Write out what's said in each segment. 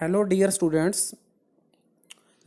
Hello dear students,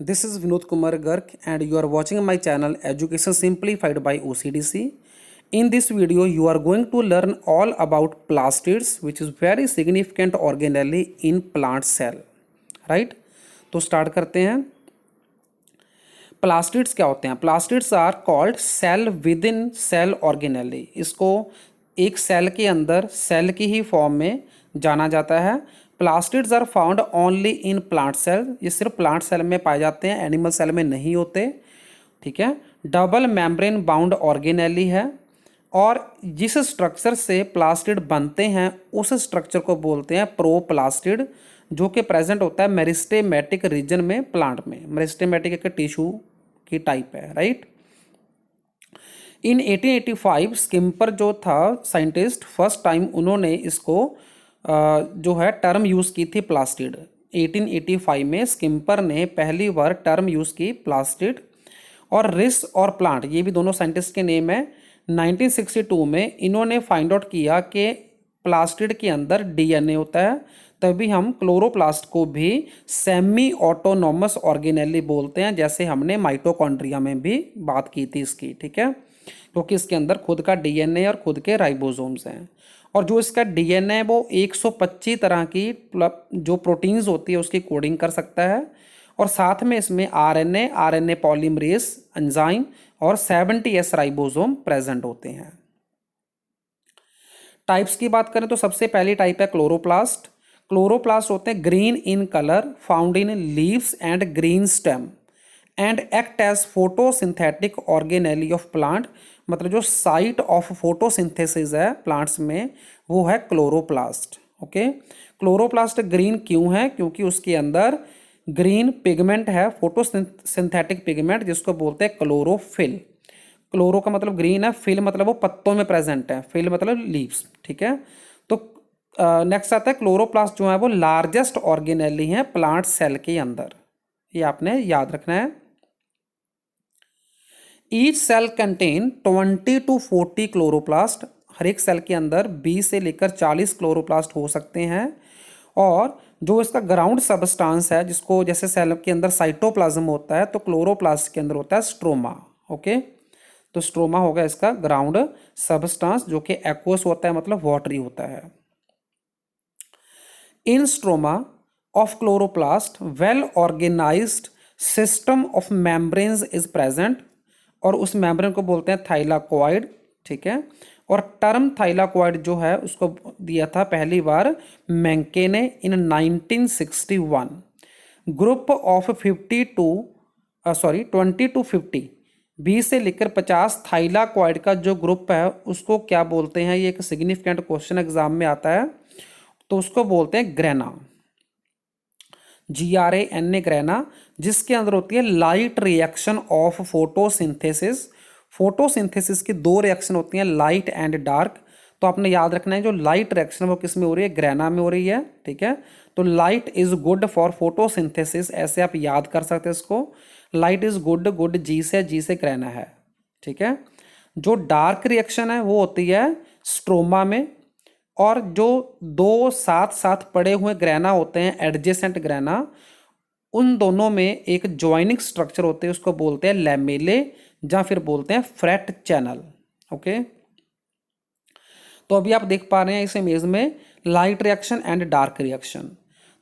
this is Vinod Kumar Garg and you are watching my channel Education Simplified by OCDC. In this video you are going to learn all about plastids which is very significant organelle in plant cell. Right? तो start करते हैं। Plastids क्या होते हैं? Plastids are called cell within cell organelle. इसको एक cell के अंदर सेल की ही फॉर्म में जाना जाता है। Plastids are found only in plant cell. ये सिर्फ प्लांट सेल में पाए जाते हैं, एनिमल सेल में नहीं होते। ठीक है। डबल मेम्ब्रेन बाउंड ऑर्गेनेली है और जिस स्ट्रक्चर से प्लास्टिड बनते हैं उस स्ट्रक्चर को बोलते हैं प्रोप्लास्टिड, जो कि प्रेजेंट होता है मेरिस्टेमेटिक रीजन में प्लांट में। मेरिस्टेमेटिक एक टिश्यू की टाइप है। राइट। इन 1885 स्किम्पर जो था साइंटिस्ट, फर्स्ट टाइम उन्होंने इसको जो है टर्म यूज़ की थी प्लास्टिड। 1885 में स्किम्पर ने पहली बार टर्म यूज़ की प्लास्टिड। और रिस और प्लांट, ये भी दोनों साइंटिस्ट के नेम है। 1962 में इन्होंने फाइंड आउट किया कि प्लास्टिड के अंदर डीएनए होता है, तभी हम क्लोरोप्लास्ट को भी सेमी ऑटोनॉमस ऑर्गेनेली बोलते हैं, जैसे हमने माइटोकॉन्ड्रिया में भी बात की थी इसकी। ठीक है, क्योंकि इसके अंदर खुद का डीएनए और खुद के राइबोसोम्स हैं। और जो इसका डीएनए है वो 125 तरह की जो प्रोटीन्स होती है उसकी कोडिंग कर सकता है। और साथ में इसमें आरएनए पॉलीमरेज एंजाइम और 70S राइबोसोम प्रेजेंट होते हैं। टाइप्स की बात करें तो सबसे पहली टाइप है क्लोरोप्लास्ट। क्लोरोप्लास्ट होते हैं green in colour, found in leaves and green stem and act as photosynthetic organelle of plant. मतलब जो साइट ऑफ फोटोसिंथेसिस है प्लांट्स में वो है क्लोरोप्लास्ट। ओके। क्लोरोप्लास्ट ग्रीन क्यों है? क्योंकि उसके अंदर ग्रीन पिगमेंट है, फोटोसिंथेटिक पिगमेंट, जिसको बोलते हैं क्लोरोफिल। क्लोरो का मतलब ग्रीन है, फिल मतलब वो पत्तों में प्रेजेंट है, फिल मतलब लीव्स। ठीक है। तो नेक्स्ट आता है क्लोरोप्लास्ट जो है वो लार्जेस्ट ऑर्गेनेली है प्लांट सेल के अंदर। ये आपने याद रखना है। Each cell contain 20 to 40 chloroplast. हर एक सेल के अंदर 20 से लेकर 40 क्लोरोप्लास्ट हो सकते हैं। और जो इसका ग्राउंड सबस्टांस है, जिसको जैसे सेल के अंदर साइटोप्लाज्म होता है तो क्लोरोप्लास्ट के अंदर होता है स्ट्रोमा। ओके। तो स्ट्रोमा होगा इसका ग्राउंड सबस्टांस, जो कि एक्वस होता है, मतलब वाटरी होता है। In stroma of chloroplast well organised system of membranes is present और उस मेम्ब्रेन को बोलते हैं थाइलाकोइड। ठीक है। और टर्म थाइलाकोइड जो है उसको दिया था पहली बार मेंके ने इन 1961। ग्रुप ऑफ 20 to 50, 20 से लेकर 50 थाइलाकोइड का जो ग्रुप है उसको क्या बोलते हैं? ये एक सिग्निफिकेंट क्वेश्चन एग्जाम में आता है, तो उसको बोलते हैं ग्रेना। GRANA ग्रेना, जिसके अंदर होती है light reaction of photosynthesis. Photosynthesis की दो रिएक्शन होती हैं, लाइट एंड डार्क। तो आपने याद रखना है जो लाइट रिएक्शन वो किस में हो रही है? ग्रेना में हो रही है। ठीक है। तो light is good for photosynthesis, ऐसे आप याद कर सकते हैं इसको। लाइट इज गुड, गुड जी से ग्रेना है। ठीक है। जो डार्क रिएक्शन है वो होती है स्ट्रोमा में। और जो दो साथ साथ पड़े हुए ग्रेना होते हैं, एडजेसेंट ग्रेना, उन दोनों में एक ज्वाइनिंग स्ट्रक्चर होते हैं, उसको बोलते हैं लैमेले या फिर बोलते हैं फ्रेट चैनल। ओके। तो अभी आप देख पा रहे हैं इस इमेज में light reaction and dark reaction.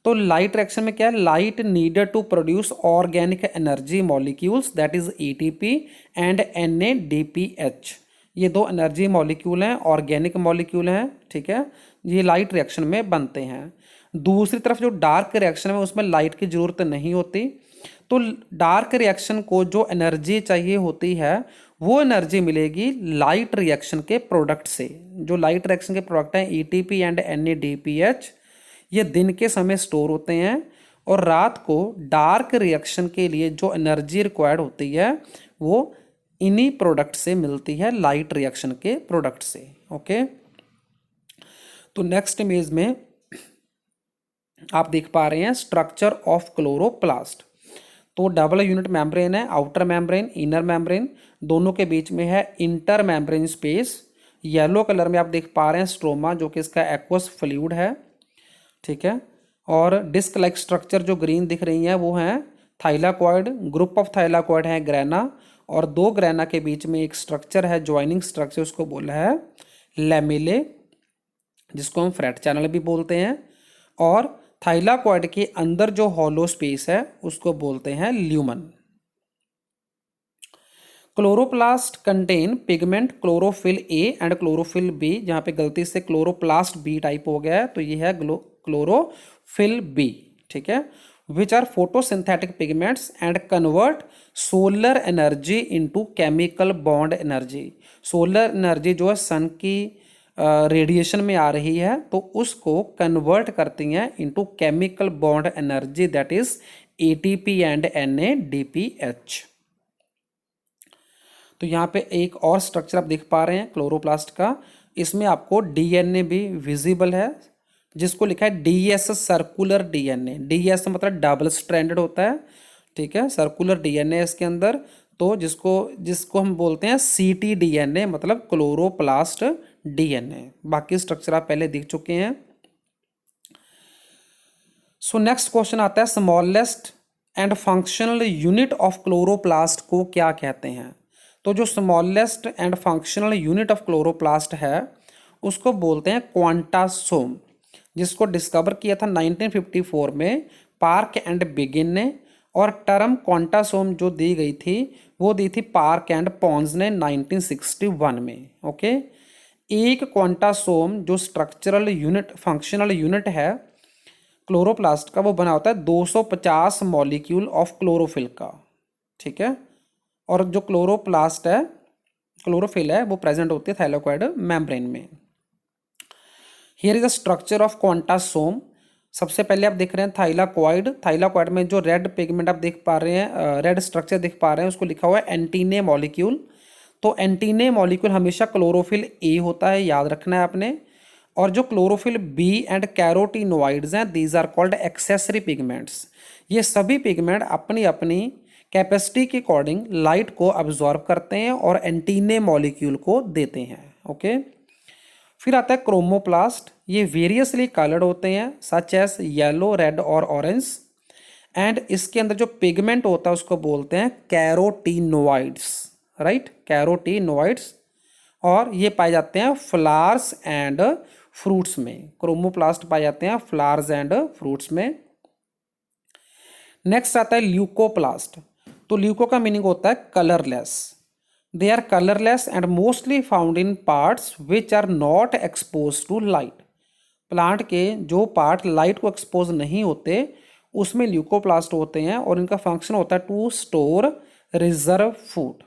तो लाइट रिएक्शन में क्या है? Light needed to produce organic energy molecules, that is ATP and NADPH। ये दो एनर्जी मॉलिक्यूल हैं, ऑर्गेनिक मॉलिक्यूल हैं। ठीक है। ये लाइट रिएक्शन में बनते हैं। दूसरी तरफ जो डार्क रिएक्शन है उसमें लाइट की जरूरत नहीं होती। तो डार्क रिएक्शन को जो एनर्जी चाहिए होती है वो एनर्जी मिलेगी लाइट रिएक्शन के प्रोडक्ट से। जो लाइट रिएक्शन के प्रोडक्ट हैं ATP एंड NADPH, ये दिन के समय स्टोर होते हैं और रात को डार्क रिएक्शन के लिए जो एनर्जी रिक्वायर्ड होती है वो इन्हीं प्रोडक्ट से मिलती है, लाइट रिएक्शन के प्रोडक्ट से। ओके। तो नेक्स्ट इमेज में आप देख पा रहे हैं स्ट्रक्चर ऑफ क्लोरोप्लास्ट। तो डबल यूनिट मेम्ब्रेन है, आउटर मेम्ब्रेन, इनर मेम्ब्रेन, दोनों के बीच में है inter membrane space. Yellow colour में आप देख पा रहे हैं स्ट्रोमा, जो कि इसका एक्वस फ्लूइड है। ठीक है। और डिस्क लाइक स्ट्रक्चर जो ग्रीन दिख रही हैं वो हैं थाइलाकॉइड, ग्रुप ऑफ थाइलाकॉइड है ग्रेना, और दो ग्रेना के बीच में एक स्ट्रक्चर है ज्वाइनिंग स्ट्रक्चर, उसको बोला है लैमेले, जिसको हम फ्रैट चैनल भी बोलते हैं। और थाइलाकॉइड के अंदर जो हॉलो स्पेस है उसको बोलते हैं lumen. Chloroplast contain pigment chlorophyll A and chlorophyll B, जहाँ पे गलती से क्लोरोप्लास्ट बी टाइप हो गया है तो ये है क्लोरोफिल बी, ठीक है। Which are photosynthetic pigments and convert solar energy into chemical bond energy. Solar energy जो है सन की रेडिएशन में आ रही है तो उसको कन्वर्ट करती हैं into chemical bond energy, that is ATP and NADPH। तो यहाँ पे एक और स्ट्रक्चर आप देख पा रहे हैं क्लोरोप्लास्ट का, इसमें आपको DNA भी विजिबल है, जिसको लिखा है DS सर्कुलर DNA। DS मतलब डबल स्ट्रैंडेड होता है, ठीक है, सर्कुलर DNA इसके अंदर, तो जिसको हम बोलते हैं CTDNA मतलब क्लोरोप्लास्ट DNA। बाकी स्ट्रक्चर आप पहले देख चुके हैं। सो नेक्स्ट क्वेश्चन आता है smallest and functional unit of chloroplast को क्या कहते हैं। तो जो smallest and functional unit of chloroplast है उसको बोलते हैं क्वांटासोम, जिसको डिस्कवर किया था 1954 में पार्क एंड बिगिन ने, और टर्म क्वांटासोम जो दी गई थी वो दी थी पार्क एंड पॉन्स ने 1961 में। ओके, एक क्वांटासोम जो स्ट्रक्चरल यूनिट फंक्शनल यूनिट है क्लोरोप्लास्ट का वो बना होता है 250 मॉलिक्यूल ऑफ क्लोरोफिल का, ठीक है। और जो क्लोरोप्लास्ट है क्लोरोफिल है वो प्रेजेंट होती है थाइलाकॉइड मेम्ब्रेन में। Here is the structure of quantasome. सबसे पहले आप देख रहे हैं थाइलाकॉइड, थाइलाकॉइड में जो रेड पिगमेंट आप देख पा रहे हैं, रेड स्ट्रक्चर देख पा रहे हैं, उसको लिखा हुआ है एंटीने मॉलिक्यूल। तो एंटीने मॉलिक्यूल हमेशा क्लोरोफिल ए होता है, याद रखना है आपने। और जो क्लोरोफिल बी एंड कैरोटीनोइड्स हैं these are called accessory pigments. ये सभी पिगमेंट अपनी अपनी कैपेसिटी के अकॉर्डिंग लाइट को अब्जॉर्ब करते हैं और एंटीने मॉलिक्यूल को देते हैं। ओके, फिर आता है क्रोमोप्लास्ट। ये वेरियसली कलर्ड होते हैं सच एस येलो, रेड और ऑरेंज, एंड इसके अंदर जो पिगमेंट होता है उसको बोलते हैं कैरोटीनोइड्स, राइट, कैरोटीनोइड्स। और ये पाए जाते हैं फ्लावर्स एंड फ्रूट्स में। क्रोमोप्लास्ट पाए जाते हैं फ्लावर्स एंड फ्रूट्स में। नेक्स्ट आता है ल्यूकोप्लास्ट। तो ल्यूको का मीनिंग होता है colourless. They are colourless and mostly found in parts which are not expose to light. Plant के जो पार्ट लाइट को एक्सपोज नहीं होते उसमें ल्यूकोप्लास्ट होते हैं, और इनका फंक्शन होता है to store reserve food.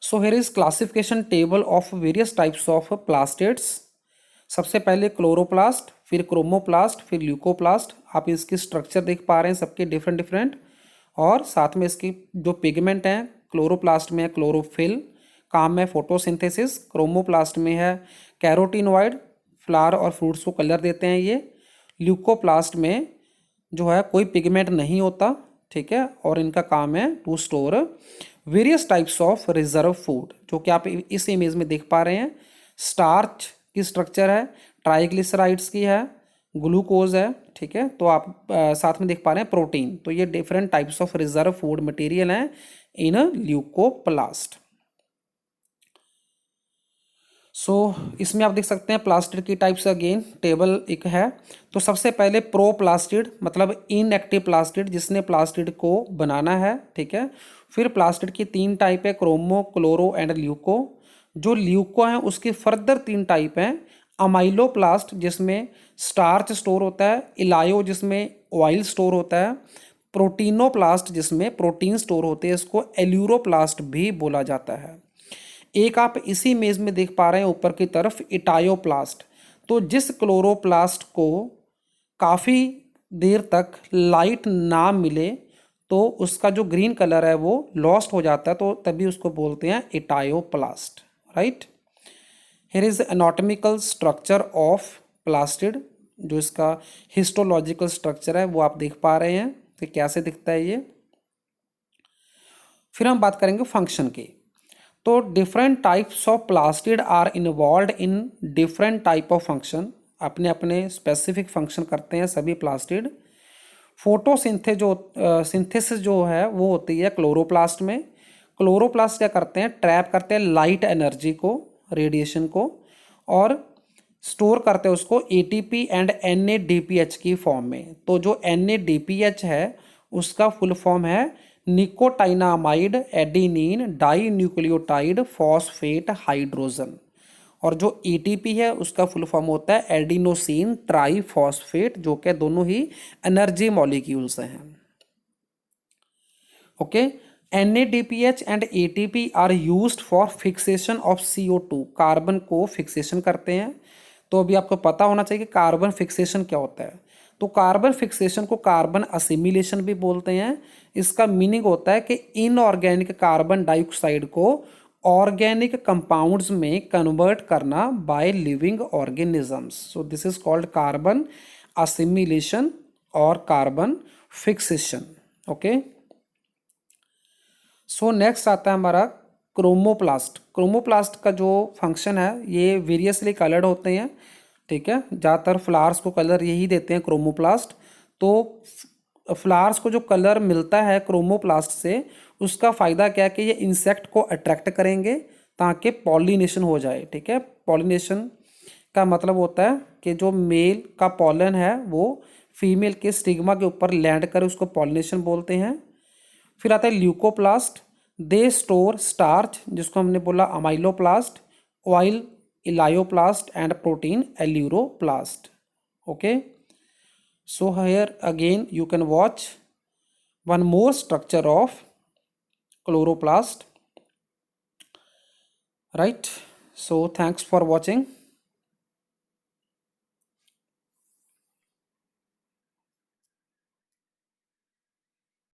So here is classification table of various types of plastids. सबसे पहले क्लोरोप्लास्ट, फिर क्रोमोप्लास्ट, फिर ल्यूकोप्लास्ट। आप इसकी स्ट्रक्चर देख पा रहे हैं सबके डिफरेंट डिफरेंट, और साथ में इसकी जो पिगमेंट हैं क्लोरोप्लास्ट में है क्लोरोफिल, काम है फोटोसिंथेसिस। क्रोमोप्लास्ट में है कैरोटीनोइड, फ्लावर और फ्रूट्स को कलर देते हैं ये। ल्यूकोप्लास्ट में जो है कोई पिगमेंट नहीं होता, ठीक है, और इनका काम है to store various types of reserve food, जो कि आप इस इमेज में देख पा रहे हैं। स्टार्च की स्ट्रक्चर है, ट्राइग्लिसराइड्स की है, ग्लूकोज है, ठीक है। तो आप साथ में देख पा रहे हैं प्रोटीन। तो ये different types of reserve food material हैं इन ल्यूकोप्लास्ट। सो इसमें आप देख सकते हैं प्लास्टिड की टाइप्स, अगेन टेबल एक है। तो सबसे पहले प्रोप्लास्टिड मतलब इनएक्टिव प्लास्टिड, जिसने प्लास्टिड को बनाना है, ठीक है। फिर प्लास्टिड की 3 टाइप है, क्रोमो, क्लोरो एंड ल्यूको। जो ल्यूको है उसकी फर्दर 3 टाइप हैं, अमाइलोप्लास्ट जिसमें स्टार्च स्टोर होता है, इलायो जिसमें ऑयल स्टोर होता है, प्रोटीनोप्लास्ट जिसमें प्रोटीन स्टोर होते हैं, इसको एल्यूरोप्लास्ट भी बोला जाता है। एक आप इसी इमेज में देख पा रहे हैं ऊपर की तरफ इटायोप्लास्ट। तो जिस क्लोरोप्लास्ट को काफ़ी देर तक लाइट ना मिले तो उसका जो ग्रीन कलर है वो लॉस्ट हो जाता है, तो तभी उसको बोलते हैं etioplast, right. Here is anatomical structure of plastid. जो इसका हिस्टोलॉजिकल स्ट्रक्चर है वो आप देख पा रहे हैं कि कैसे दिखता है ये। फिर हम बात करेंगे फंक्शन की। तो different types of plastid are involve in different type of function. अपने अपने स्पेसिफिक फंक्शन करते हैं सभी प्लास्टिड। सिंथेसिस जो है वो होती है क्लोरोप्लास्ट में। क्लोरोप्लास्ट क्या करते हैं, ट्रैप करते हैं लाइट एनर्जी को, रेडिएशन को, और स्टोर करते हैं उसको एटीपी एंड NADPH की फॉर्म में। तो जो NADPH है उसका फुल फॉर्म है nicotinamide adenine di nucleotide phosphate hydrogen, और जो एटीपी है उसका फुल फॉर्म होता है एडिनोसिन ट्राईफॉस्फेट, जो कि दोनों ही एनर्जी मॉलिक्यूल्स हैं। Okay, NADPH and ATP are used for fixation of CO2, carbon को फिक्सेशन करते हैं। तो अभी आपको पता होना चाहिए कि कार्बन फिक्सेशन क्या होता है। तो कार्बन फिक्सेशन को कार्बन असिमिलेशन भी बोलते हैं। इसका मीनिंग होता है कि इनऑर्गेनिक कार्बन डाइऑक्साइड को ऑर्गेनिक कंपाउंड्स में कन्वर्ट करना by living organisms. So this is called carbon assimilation और carbon fixation. Okay, so next आता है हमारा क्रोमोप्लास्ट। क्रोमोप्लास्ट का जो फंक्शन है, ये वेरियसली कलर्ड होते हैं, ठीक है। ज़्यादातर फ्लावर्स को कलर यही देते हैं क्रोमोप्लास्ट। तो फ्लावर्स को जो कलर मिलता है क्रोमोप्लास्ट से, उसका फ़ायदा क्या है कि ये इंसेक्ट को अट्रैक्ट करेंगे ताकि पॉलिनेशन हो जाए, ठीक है। पॉलिनेशन का मतलब होता है कि जो मेल का पॉलन है वो फीमेल के स्टिग्मा के ऊपर लैंड करे, उसको पॉलिनेशन बोलते हैं। फिर आता है ल्यूकोप्लास्ट, दे स्टोर स्टार्च, जिसको हमने बोला amyloplast, oil elaioplast and protein aleuroplast. Okay, so here again you can watch one more structure of chloroplast, right? So thanks for watching.